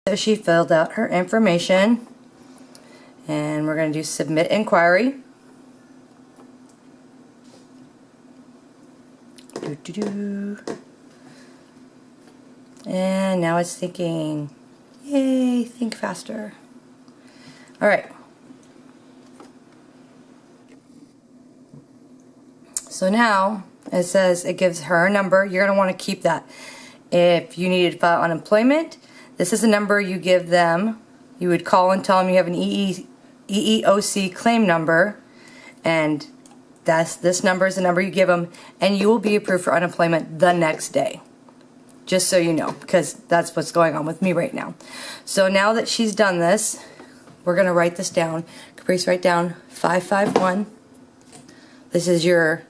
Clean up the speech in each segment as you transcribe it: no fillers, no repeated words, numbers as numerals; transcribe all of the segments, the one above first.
So she filled out her information, and we're going to do submit inquiry. And now it's thinking. Yay, think faster. Alright. So now it says it gives her a number. You're going to want to keep that. If you needed to file unemployment, this is a number you give them. You would call and tell them you have an EEOC claim number, and this number is the number you give them, and you will be approved for unemployment the next day. Just so you know, because that's what's going on with me right now. So now that she's done this, we're going to write this down. Caprice, write down 551. This is your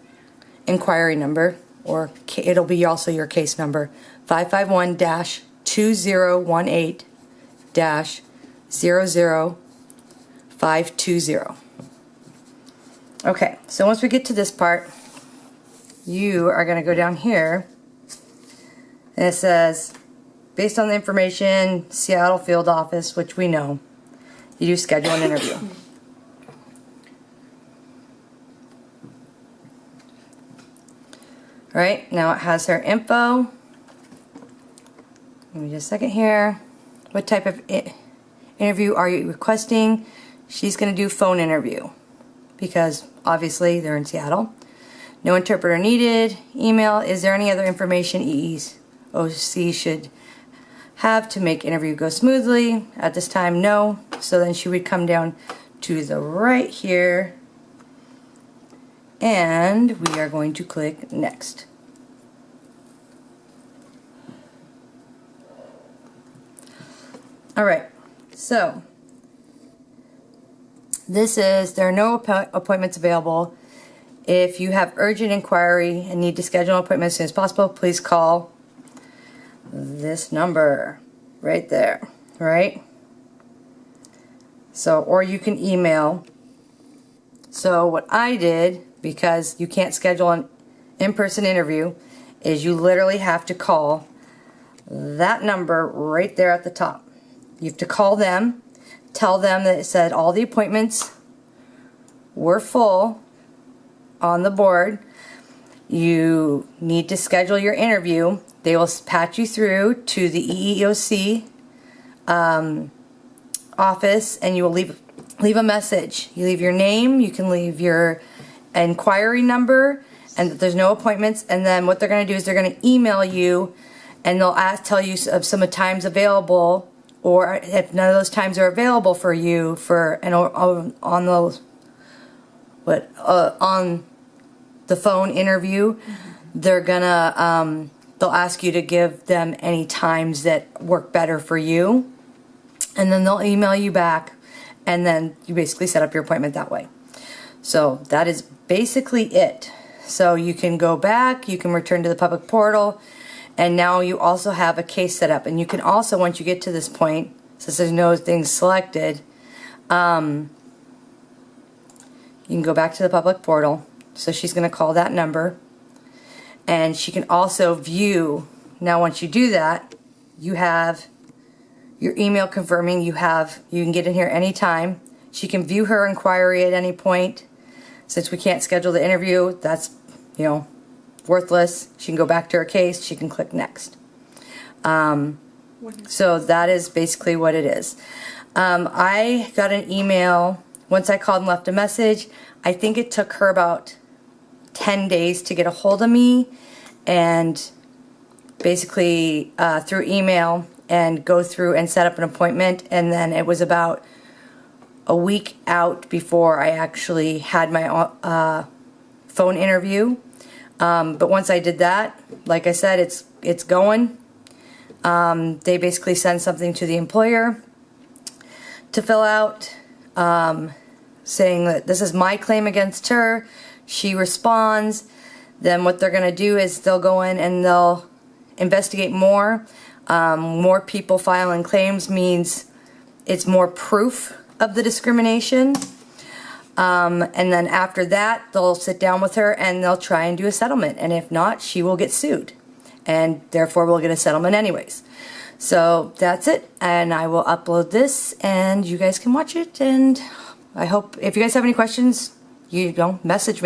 inquiry number, or it'll be also your case number. 551-2018-00520. Okay, so once we get to this part, you are going to go down here, and it says, based on the information, Seattle field office, which we know, you do schedule an interview. Alright, now it has her info. Give me just a second here. What type of interview are you requesting? She's going to do phone interview, because obviously they're in Seattle. No interpreter needed. Email. Is there any other information EEOC should have to make interview go smoothly? At this time, no. So then she would come down to the right here, and we are going to click next. Alright, so this is, there are no appointments available. If you have urgent inquiry and need to schedule an appointment as soon as possible, please call this number right there, right? So, or you can email. So what I did, because you can't schedule an in-person interview, is you literally have to call that number right there at the top. You have to call them, tell them that it said all the appointments were full on the board. You need to schedule your interview. They will patch you through to the EEOC office, and you will leave a message. You leave your name, you can leave your inquiry number, and that there's no appointments. And then what they're going to do is they're going to email you, and they'll tell you of some times available, or if none of those times are available for you for on the phone interview, they're gonna they'll ask you to give them any times that work better for you, and then they'll email you back, and then you basically set up your appointment that way. So that is basically it. So you can go back, you can return to the public portal, and now you also have a case set up. And you can also, once you get to this point, since there's no things selected, you can go back to the public portal. So she's going to call that number, and she can also view. Now once you do that, you have your email confirming you can get in here anytime. She can view her inquiry at any point. Since we can't schedule the interview, that's, you know, worthless. She can go back to her case. She can click next. So that is basically what it is. I got an email once I called and left a message. I think it took her about 10 days to get a hold of me, and basically through email, and go through and set up an appointment. And then it was about a week out before I actually had my phone interview. But once I did that, like I said, it's going. They basically send something to the employer to fill out, saying that this is my claim against her. She responds. Then what they're going to do is they'll go in and they'll investigate more. More people filing claims means it's more proof of the discrimination. And then after that, they'll sit down with her and they'll try and do a settlement. And if not, she will get sued. And therefore, we'll get a settlement anyways. So that's it, and I will upload this and you guys can watch it, and I hope if you guys have any questions, message me.